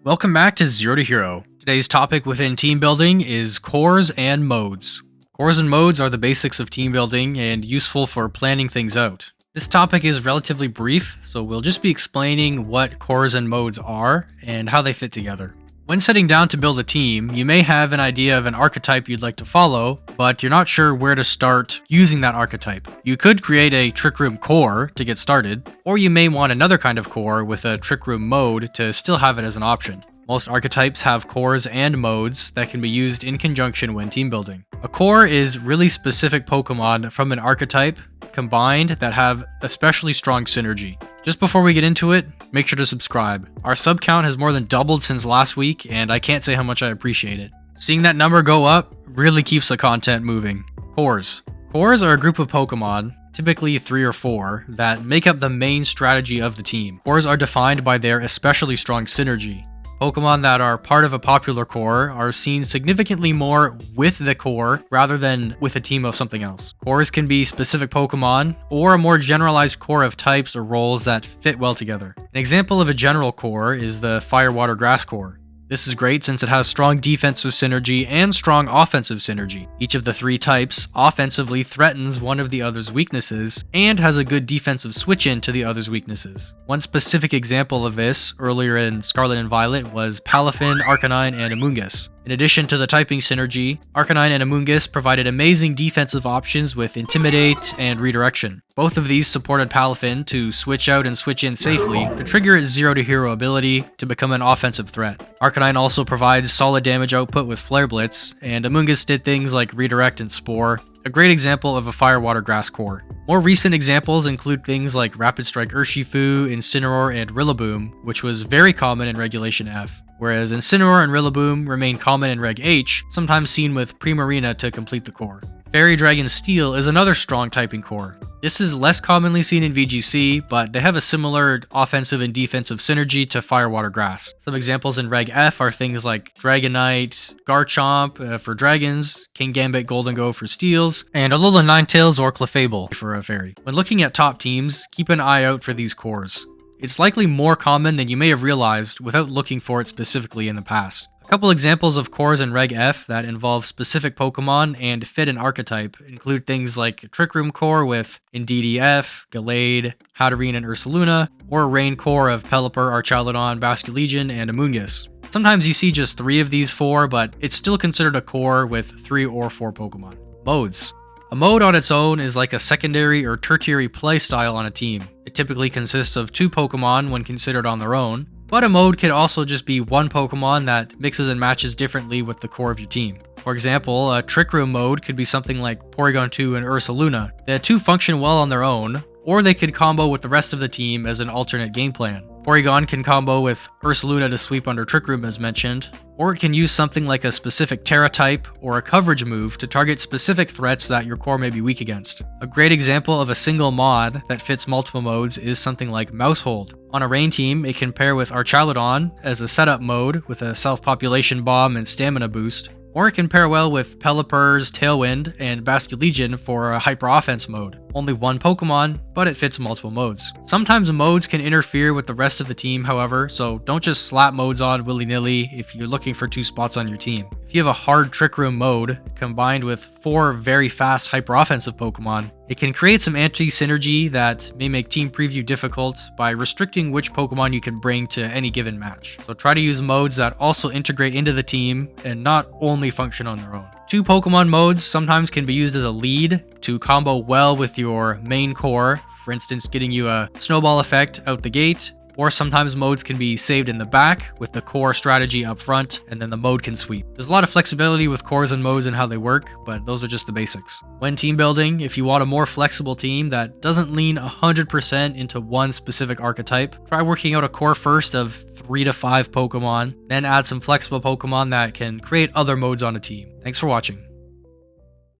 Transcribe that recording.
Welcome back to Zero to Hero. Today's topic within team building is cores and modes. Cores and modes are the basics of team building and useful for planning things out. This topic is relatively brief, so we'll just be explaining what cores and modes are and how they fit together. When sitting down to build a team, you may have an idea of an archetype you'd like to follow, but you're not sure where to start using that archetype. You could create a Trick Room core to get started, or you may want another kind of core with a Trick Room mode to still have it as an option. Most archetypes have cores and modes that can be used in conjunction when team building. A core is really specific Pokemon from an archetype combined that have especially strong synergy. Just before we get into it, make sure to subscribe. Our sub count has more than doubled since last week, and I can't say how much I appreciate it. Seeing that number go up really keeps the content moving. Cores. Cores are a group of Pokemon, typically 3 or 4, that make up the main strategy of the team. Cores are defined by their especially strong synergy. Pokemon that are part of a popular core are seen significantly more with the core rather than with a team of something else. Cores can be specific Pokemon or a more generalized core of types or roles that fit well together. An example of a general core is the Fire, Water, Grass core. This is great since it has strong defensive synergy and strong offensive synergy. Each of the 3 types offensively threatens one of the other's weaknesses and has a good defensive switch in to the other's weaknesses. One specific example of this earlier in Scarlet and Violet was Palafin, Arcanine, and Amoonguss. In addition to the typing synergy, Arcanine and Amoonguss provided amazing defensive options with Intimidate and Redirection. Both of these supported Palafin to switch out and switch in safely to trigger its Zero to Hero ability to become an offensive threat. Arcanine also provides solid damage output with Flare Blitz, and Amoonguss did things like Redirect and Spore, a great example of a Fire, Water, Grass core. More recent examples include things like Rapid Strike Urshifu, Incineroar, and Rillaboom, which was very common in Regulation F, whereas Incineroar and Rillaboom remain common in Reg H, sometimes seen with Primarina to complete the core. Fairy Dragon Steel is another strong typing core. This is less commonly seen in VGC, but they have a similar offensive and defensive synergy to Fire, Water, Grass. Some examples in Reg F are things like Dragonite, Garchomp for dragons, Kingambit Goldengo for steels, and Alola Ninetales or Clefable for a fairy. When looking at top teams, keep an eye out for these cores. It's likely more common than you may have realized without looking for it specifically in the past. A couple examples of cores in Reg F that involve specific Pokemon and fit an archetype include things like Trick Room core with Indeedee F, Gallade, Hatterene, and Ursaluna, or a Rain core of Pelipper, Archaludon, Basculegion, and Amoonguss. Sometimes you see just 3 of these 4, but it's still considered a core with 3 or 4 Pokemon. Modes. A mode on its own is like a secondary or tertiary playstyle on a team. It typically consists of 2 Pokemon when considered on their own, but a mode could also just be 1 Pokemon that mixes and matches differently with the core of your team. For example, a Trick Room mode could be something like Porygon 2 and Ursaluna. The 2 function well on their own, or they could combo with the rest of the team as an alternate game plan. Porygon can combo with Ursaluna to sweep under Trick Room as mentioned, or it can use something like a specific Terra type or a coverage move to target specific threats that your core may be weak against. A great example of a single mod that fits multiple modes is something like Mousehold. On a Rain team, it can pair with Archaludon as a setup mode with a self-population bomb and stamina boost, or it can pair well with Pelipper's Tailwind and Basculegion for a hyper offense mode. Only 1 Pokemon, but it fits multiple modes. Sometimes modes can interfere with the rest of the team, however, so don't just slap modes on willy-nilly if you're looking for 2 spots on your team. If you have a hard Trick Room mode combined with 4 very fast hyper offensive Pokemon, it can create some anti-synergy that may make team preview difficult by restricting which Pokemon you can bring to any given match. So try to use modes that also integrate into the team and not only function on their own. 2 Pokemon modes sometimes can be used as a lead to combo well with your main core, for instance getting you a snowball effect out the gate, or sometimes modes can be saved in the back with the core strategy up front and then the mode can sweep. There's a lot of flexibility with cores and modes and how they work, but those are just the basics. When team building, if you want a more flexible team that doesn't lean 100% into one specific archetype, try working out a core first of 3 to 5 Pokemon, then add some flexible Pokemon that can create other modes on a team. Thanks for watching.